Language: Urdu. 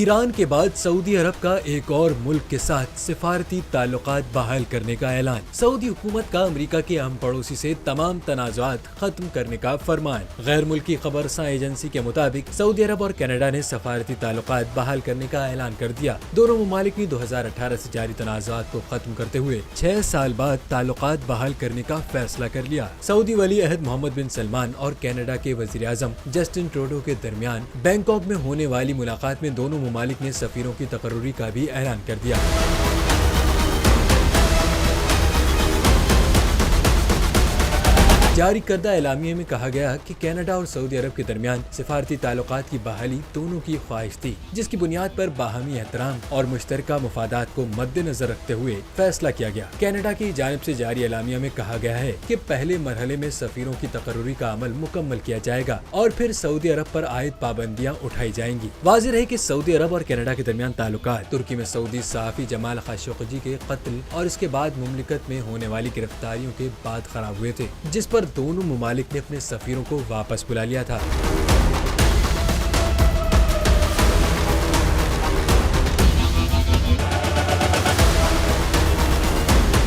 ایران کے بعد سعودی عرب کا ایک اور ملک کے ساتھ سفارتی تعلقات بحال کرنے کا اعلان۔ سعودی حکومت کا امریکہ کے اہم پڑوسی سے تمام تنازعات ختم کرنے کا فرمان۔ غیر ملکی خبرساں ایجنسی کے مطابق سعودی عرب اور کینیڈا نے سفارتی تعلقات بحال کرنے کا اعلان کر دیا۔ دونوں ممالک نے 2018 سے جاری تنازعات کو ختم کرتے ہوئے 6 سال بعد تعلقات بحال کرنے کا فیصلہ کر لیا۔ سعودی ولی عہد محمد بن سلمان اور کینیڈا کے وزیر اعظم جسٹن ٹروڈو کے درمیان بینکاک میں ہونے والی ملاقات میں دونوں ممالک نے سفیروں کی تقرری کا بھی اعلان کر دیا۔ جاری کردہ اعلامیے میں کہا گیا کہ کینیڈا اور سعودی عرب کے درمیان سفارتی تعلقات کی بحالی دونوں کی خواہش تھی، جس کی بنیاد پر باہمی احترام اور مشترکہ مفادات کو مد نظر رکھتے ہوئے فیصلہ کیا گیا۔ کینیڈا کی جانب سے جاری اعلامیہ میں کہا گیا ہے کہ پہلے مرحلے میں سفیروں کی تقرری کا عمل مکمل کیا جائے گا اور پھر سعودی عرب پر عائد پابندیاں اٹھائی جائیں گی۔ واضح ہے کہ سعودی عرب اور کینیڈا کے درمیان تعلقات ترکی میں سعودی صحافی جمال خاشقجی کے قتل اور اس کے بعد مملکت میں ہونے والی گرفتاریوں کے بعد خراب ہوئے تھے، جس پر دونوں ممالک نے اپنے سفیروں کو واپس بلا لیا تھا۔